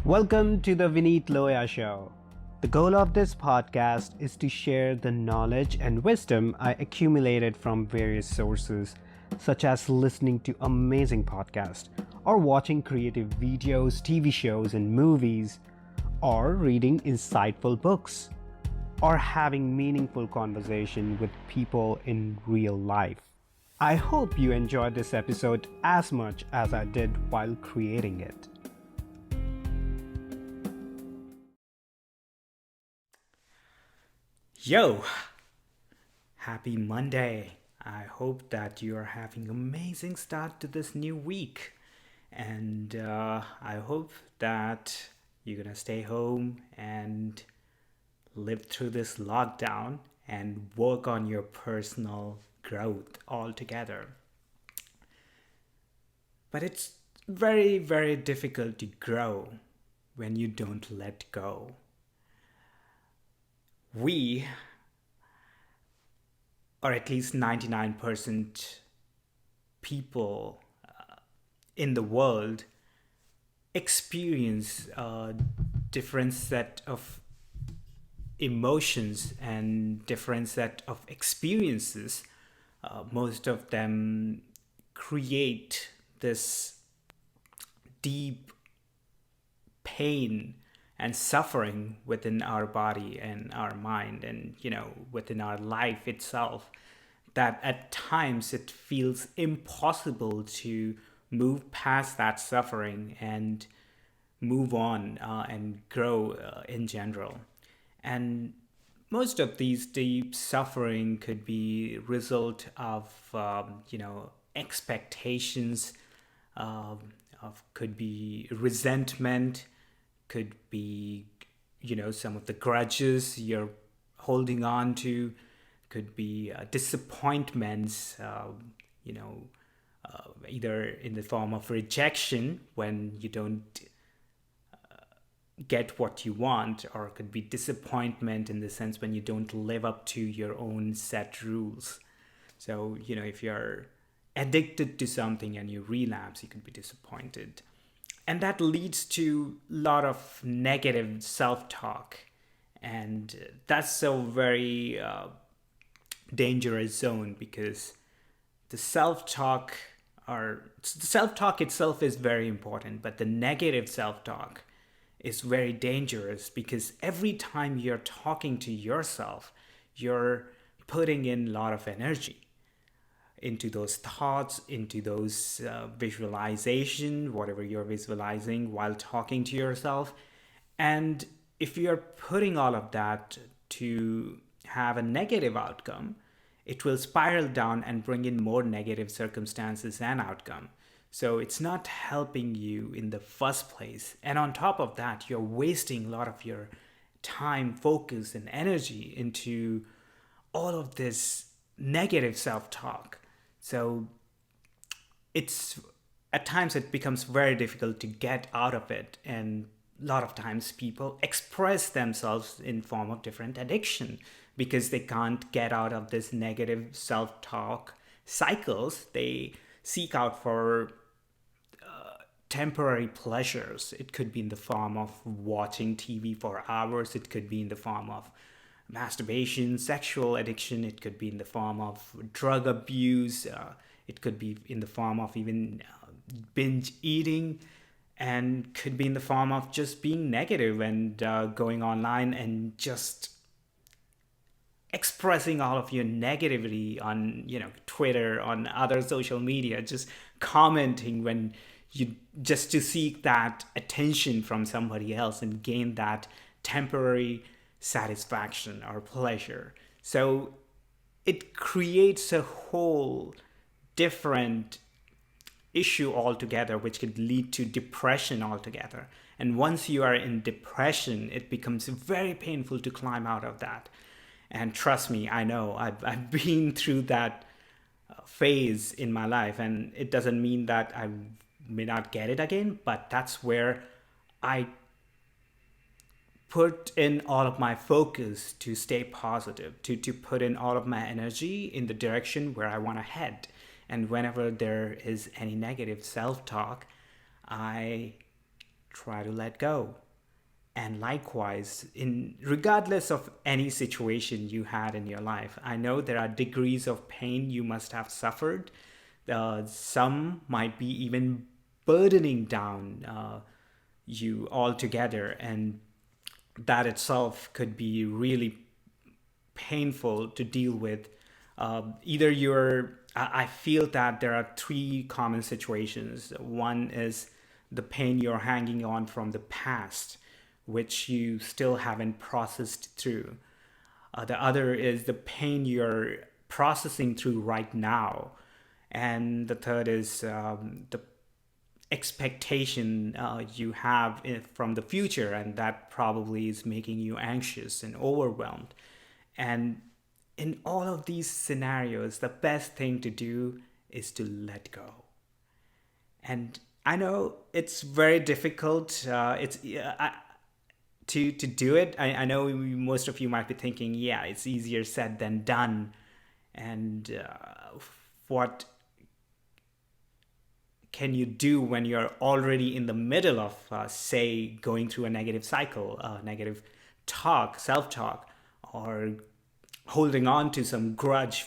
Welcome to the Vineet Loya Show. The goal of this podcast is to share the knowledge and wisdom I accumulated from various sources, such as listening to amazing podcasts, or watching creative videos, TV shows, and movies, or reading insightful books, or having meaningful conversation with people in real life. I hope you enjoyed this episode as much as I did while creating it. Yo, happy Monday. I hope that you are having amazing start to this new week. And I hope that you're going to stay home and live through this lockdown and work on your personal growth altogether. But it's very, very difficult to grow when you don't let go. We, or at least 99% people in the world, experience a different set of emotions and different set of experiences. Most of them create this deep pain and suffering within our body and our mind and within our life itself, that at times it feels impossible to move past that suffering and move on and grow in general. And most of these deep suffering could be result of expectations, of could be resentment, could be some of the grudges you're holding on to, could be disappointments, either in the form of rejection when you don't get what you want, or it could be disappointment in the sense when you don't live up to your own set rules. So if you're addicted to something and you relapse, you could be disappointed. And that leads to a lot of negative self-talk. And that's a very dangerous zone, because the self-talk itself is very important, but the negative self-talk is very dangerous, because every time you're talking to yourself, you're putting in a lot of energy into those thoughts, into those visualization, whatever you're visualizing while talking to yourself. And if you're putting all of that to have a negative outcome, it will spiral down and bring in more negative circumstances and outcome. So it's not helping you in the first place. And on top of that, you're wasting a lot of your time, focus, and energy into all of this negative self-talk. So it's at times it becomes very difficult to get out of it, and a lot of times people express themselves in form of different addiction because they can't get out of this negative self-talk cycles. They seek out for temporary pleasures. It could be in the form of watching TV for hours. It could be in the form of masturbation, sexual addiction. It could be in the form of drug abuse. It could be in the form of even binge eating, and could be in the form of just being negative and going online and just expressing all of your negativity on Twitter, on other social media, just commenting when you just to seek that attention from somebody else and gain that temporary satisfaction or pleasure. So it creates a whole different issue altogether, which could lead to depression altogether. And once you are in depression, it becomes very painful to climb out of that. And trust me, I know I've been through that phase in my life, and it doesn't mean that I may not get it again, but that's where I put in all of my focus to stay positive, to put in all of my energy in the direction where I want to head. And whenever there is any negative self-talk, I try to let go. And likewise, in regardless of any situation you had in your life, I know there are degrees of pain you must have suffered. Some might be even burdening down you altogether, and that itself could be really painful to deal with. Either I feel that there are three common situations. One is the pain you're hanging on from the past, which you still haven't processed through. The other is the pain you're processing through right now. And the third is the expectation you have from the future, and that probably is making you anxious and overwhelmed. And in all of these scenarios, the best thing to do is to let go. And I know it's very difficult. To do it. I know most of you might be thinking, yeah, it's easier said than done. And what can you do when you're already in the middle of, say, going through a negative cycle, negative talk, self talk, or holding on to some grudge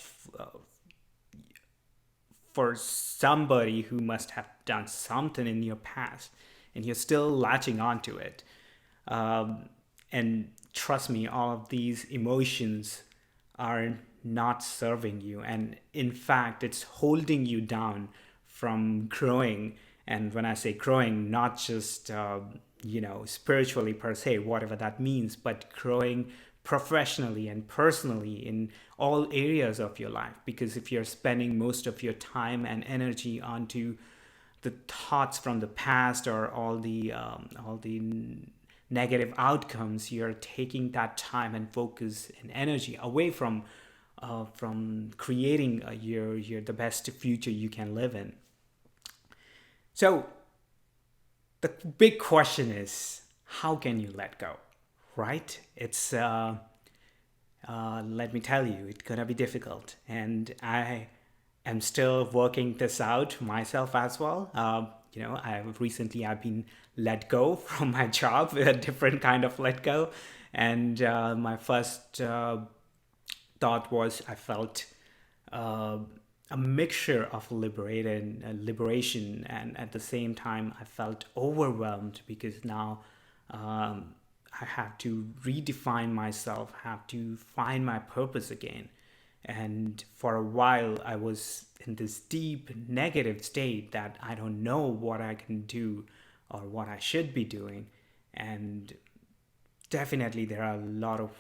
for somebody who must have done something in your past, and you're still latching onto it? And trust me, all of these emotions are not serving you. And in fact, it's holding you down from growing. And when I say growing, not just, spiritually per se, whatever that means, but growing professionally and personally in all areas of your life. Because if you're spending most of your time and energy onto the thoughts from the past, or all the negative outcomes, you're taking that time and focus and energy away from creating your the best future you can live in. So the big question is, how can you let go? Right? It's let me tell you, it's gonna be difficult, and I am still working this out myself as well. I've been let go from my job, a different kind of let go, and my first thought was I felt a mixture of liberation, and at the same time I felt overwhelmed, because now I have to redefine myself, have to find my purpose again. And for a while, I was in this deep negative state that I don't know what I can do or what I should be doing. And definitely, there are a lot of.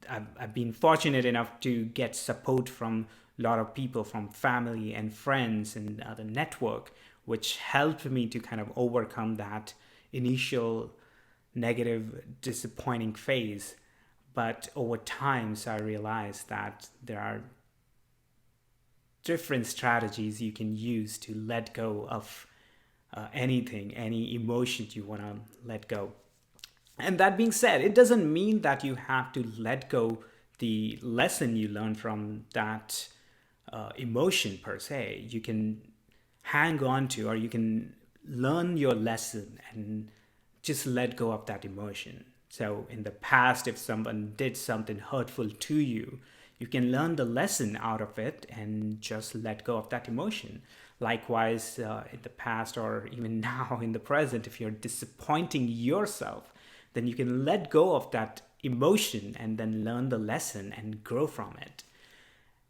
I've been fortunate enough to get support from a lot of people, from family and friends and the network, which helped me to kind of overcome that initial negative, disappointing phase. But over time, so I realized that there are different strategies you can use to let go of anything, any emotions you want to let go. And that being said, it doesn't mean that you have to let go the lesson you learned from that emotion per se. You can hang on to, or you can learn your lesson and just let go of that emotion. So in the past, if someone did something hurtful to you, you can learn the lesson out of it and just let go of that emotion. Likewise, in the past, or even now in the present, if you're disappointing yourself, then you can let go of that emotion and then learn the lesson and grow from it.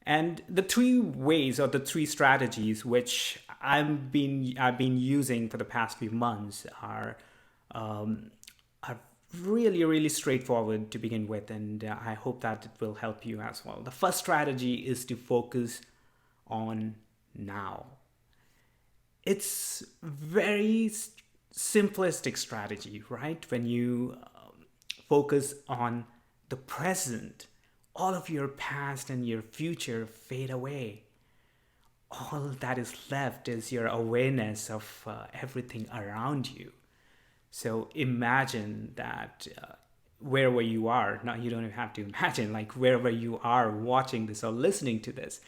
And the three ways, or the three strategies which I've been using for the past few months are really straightforward to begin with, and I hope that it will help you as well. The first strategy is to focus on now. It's very simplistic strategy, right? When you focus on the present, all of your past and your future fade away. All that is left is your awareness of everything around you. So imagine that wherever you are, now you don't even have to imagine, like wherever you are watching this or listening to this,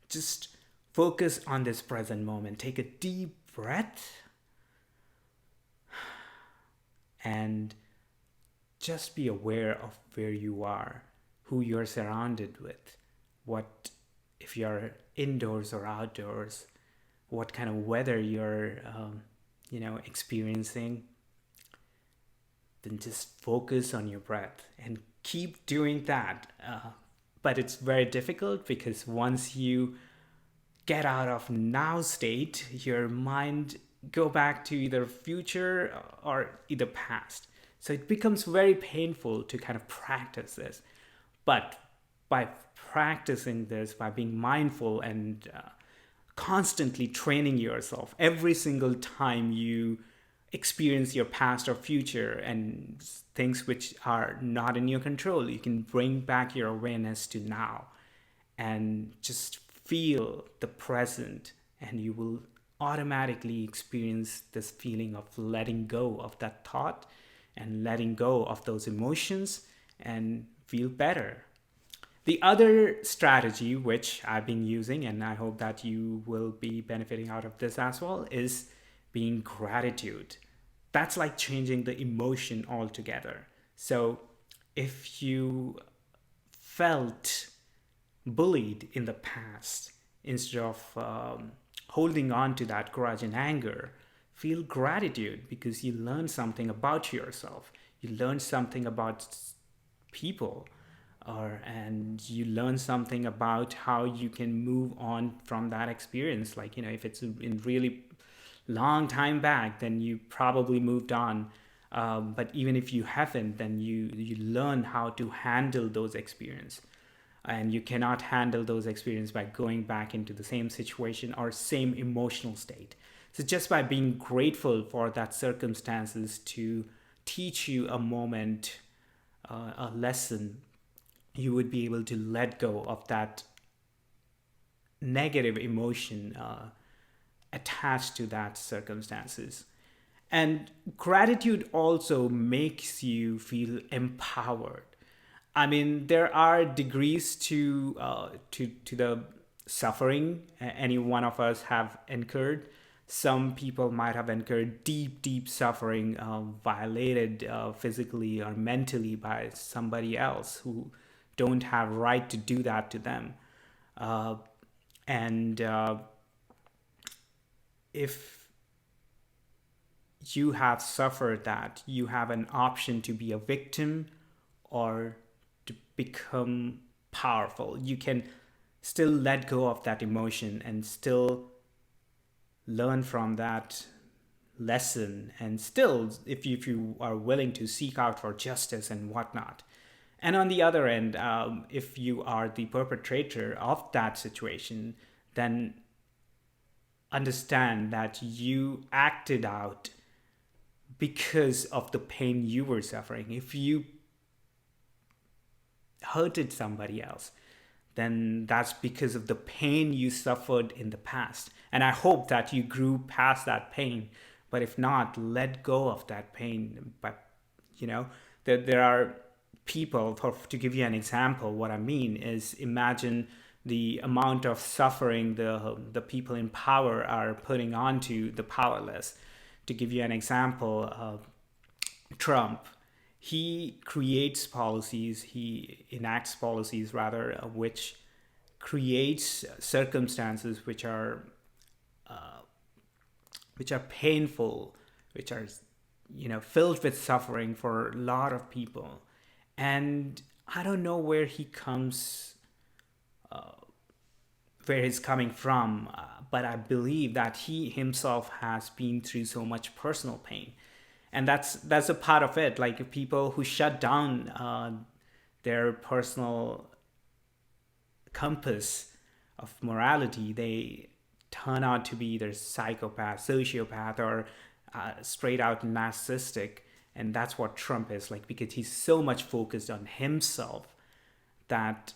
just focus on this present moment. Take a deep breath and just be aware of where you are, who you're surrounded with, what, if you're indoors or outdoors, what kind of weather you're experiencing. Then just focus on your breath and keep doing that. But it's very difficult because once you get out of now state, your mind go back to either future or either past. So it becomes very painful to kind of practice this. But by practicing this, by being mindful and constantly training yourself every single time you experience your past or future and things which are not in your control, you can bring back your awareness to now and just feel the present, and you will automatically experience this feeling of letting go of that thought and letting go of those emotions and feel better. The other strategy which I've been using, and I hope that you will be benefiting out of this as well, is being gratitude. That's like changing the emotion altogether. So if you felt bullied in the past, instead of holding on to that grudge and anger, feel gratitude because you learned something about yourself. You learned something about people, and you learn something about how you can move on from that experience. Like, if it's in really long time back, then you probably moved on. But even if you haven't, then you learn how to handle those experiences. And you cannot handle those experiences by going back into the same situation or same emotional state. So just by being grateful for that circumstances to teach you a moment, a lesson, you would be able to let go of that negative emotion attached to that circumstances. And gratitude also makes you feel empowered. I mean, there are degrees to the suffering any one of us have incurred. Some people might have incurred deep suffering, violated physically or mentally by somebody else who don't have right to do that to them. And if you have suffered that, you have an option to be a victim or to become powerful. You can still let go of that emotion and still learn from that lesson, and still, if you are willing to seek out for justice and whatnot. And on the other end, if you are the perpetrator of that situation, then understand that you acted out because of the pain you were suffering. If you hurted somebody else, then that's because of the pain you suffered in the past. And I hope that you grew past that pain. But if not, let go of that pain. But, there are people, to give you an example, what I mean is, imagine the amount of suffering the people in power are putting onto the powerless. To give you an example, Trump, he creates policies, he enacts policies rather, which creates circumstances which are painful, which are filled with suffering for a lot of people. And I don't know where he's coming from, but I believe that he himself has been through so much personal pain, and that's a part of it. Like, people who shut down their personal compass of morality, they turn out to be either psychopath, sociopath, or straight out narcissistic. And that's what Trump is like, because he's so much focused on himself that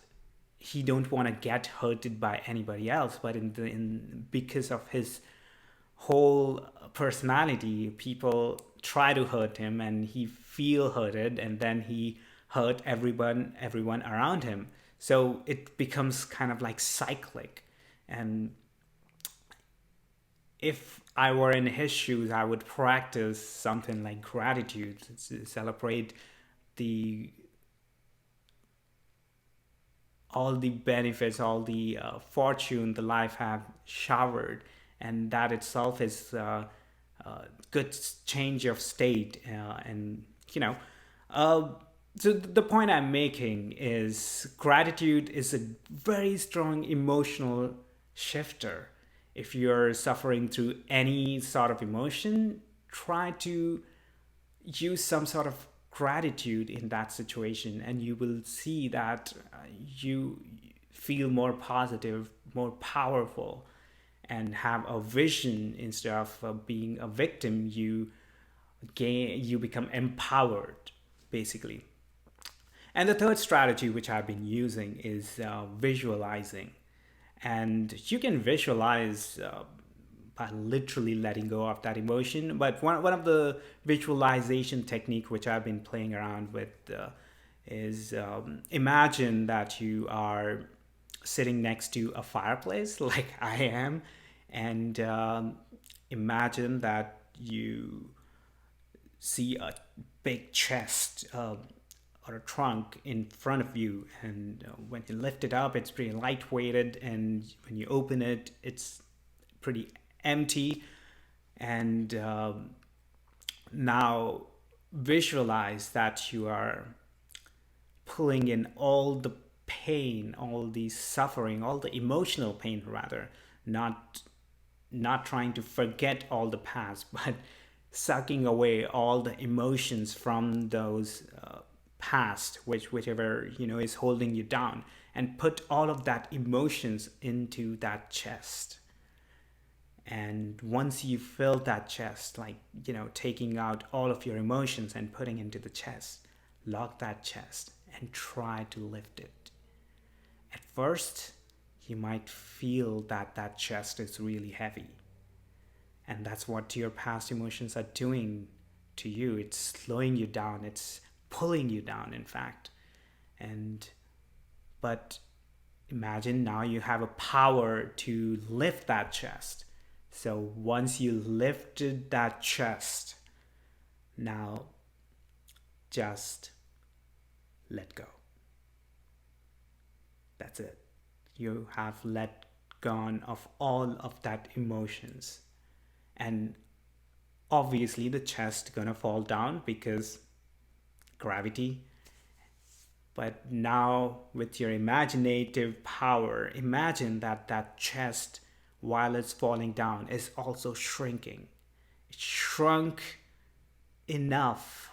he don't want to get hurted by anybody else. But because of his whole personality, people try to hurt him, and he feel hurted, and then he hurt everyone around him. So it becomes kind of like cyclic. And if I were in his shoes, I would practice something like gratitude, to celebrate the all the benefits, all the fortune the life have showered, and that itself is good change of state, and you know. Uh, so the point I'm making is gratitude is a very strong emotional shifter. If you're suffering through any sort of emotion, try to use some sort of gratitude in that situation, and you will see that you feel more positive, more powerful, and have a vision. Instead of being a victim, you become empowered, basically. And the third strategy which I've been using is visualizing. And you can visualize by literally letting go of that emotion. But one of the visualization technique which I've been playing around with is imagine that you are sitting next to a fireplace like I am, and imagine that you see a big chest or a trunk in front of you, and when you lift it up, it's pretty lightweighted, and when you open it, it's pretty empty. And now visualize that you are pulling in all the pain, all the suffering, all the emotional pain, rather, not not trying to forget all the past, but sucking away all the emotions from those past, whichever is holding you down, and put all of that emotions into that chest. And once you fill that chest, like taking out all of your emotions and putting into the chest, lock that chest and try to lift it. At first, you might feel that that chest is really heavy, and that's what your past emotions are doing to you. It's slowing you down, it's pulling you down, in fact. And but imagine now you have a power to lift that chest. So once you lifted that chest, now just let go. That's it. You have let gone of all of that emotions. And obviously the chest gonna fall down because gravity. But now with your imaginative power, imagine that that chest, while it's falling down, is also shrinking. It shrunk enough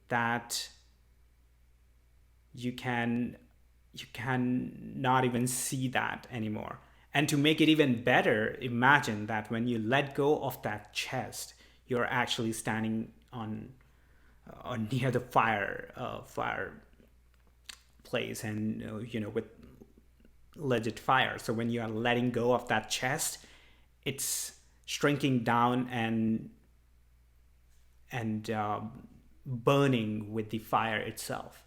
that you can not even see that anymore. And to make it even better, imagine that when you let go of that chest, you're actually standing on near the fire place, and with legit fire. So when you are letting go of that chest, it's shrinking down and burning with the fire itself.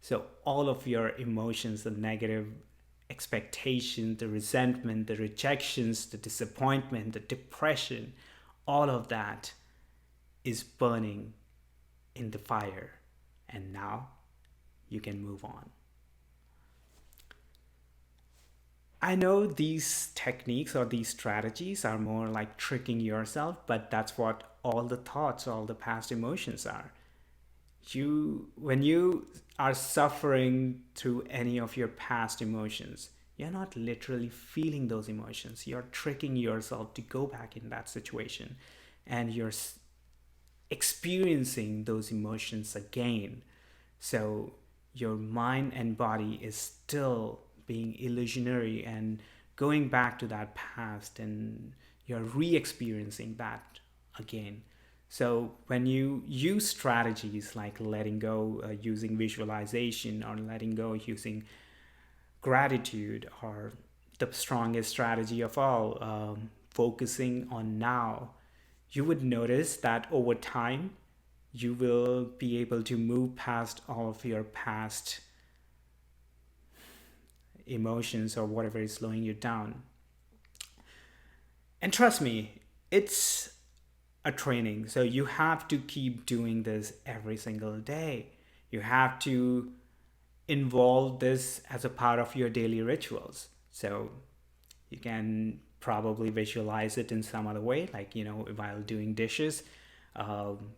So all of your emotions, the negative expectation, the resentment, the rejections, the disappointment, the depression, all of that is burning in the fire. And now you can move on. I know these techniques or these strategies are more like tricking yourself, but that's what all the thoughts, all the past emotions are. When you are suffering through any of your past emotions, you're not literally feeling those emotions. You're tricking yourself to go back in that situation, and you're experiencing those emotions again. So your mind and body is still being illusionary and going back to that past, and you're re-experiencing that again. So when you use strategies like letting go using visualization, or letting go using gratitude, or the strongest strategy of all, focusing on now, you would notice that over time you will be able to move past all of your past emotions or whatever is slowing you down. And trust me, it's a training. So you have to keep doing this every single day. You have to involve this as a part of your daily rituals. So you can probably visualize it in some other way, like, while doing dishes.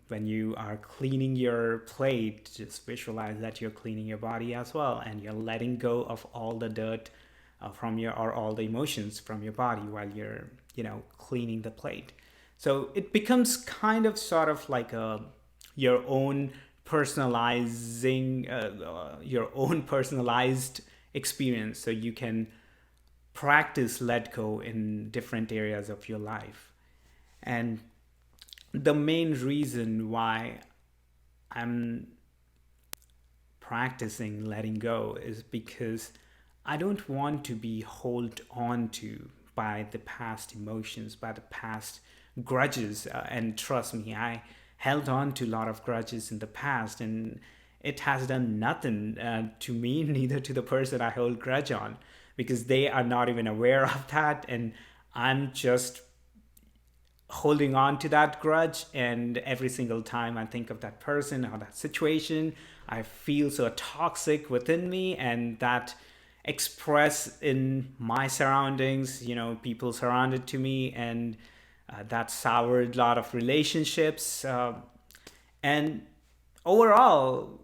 When you are cleaning your plate, just visualize that you're cleaning your body as well, and you're letting go of all the dirt from your, or all the emotions from your body while you're, cleaning the plate. So it becomes kind of sort of like your own personalized experience. So you can practice let go in different areas of your life. And the main reason why I'm practicing letting go is because I don't want to be held on to by the past emotions, by the past grudges. And trust me, I held on to a lot of grudges in the past, and it has done nothing to me, neither to the person I hold grudge on, because they are not even aware of that. And I'm just holding on to that grudge, and every single time I think of that person or that situation, I feel so toxic within me, and that express in my surroundings, people surrounded to me, and that soured a lot of relationships. And overall,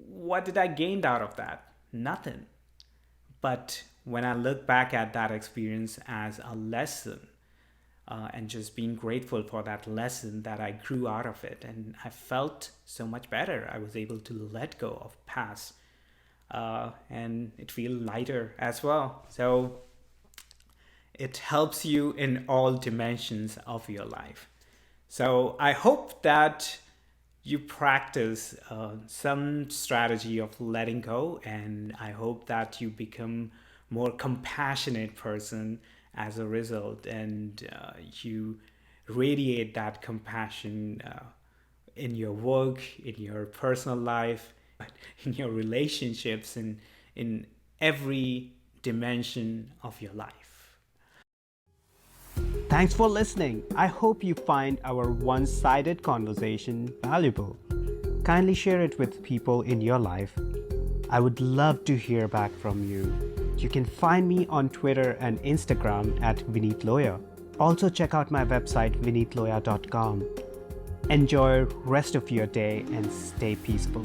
what did I gain out of that? Nothing. But when I look back at that experience as a lesson, and just being grateful for that lesson, that I grew out of it, and I felt so much better. I was able to let go of past, and it feels lighter as well. So it helps you in all dimensions of your life. So I hope that you practice some strategy of letting go, and I hope that you become more compassionate person as a result, and you radiate that compassion in your work, in your personal life, in your relationships, and in every dimension of your life. Thanks for listening. I hope you find our one-sided conversation valuable. Kindly share it with people in your life. I would love to hear back from you. You can find me on Twitter and Instagram at Vineet Loya. Also check out my website vineetloya.com. Enjoy rest of your day and stay peaceful.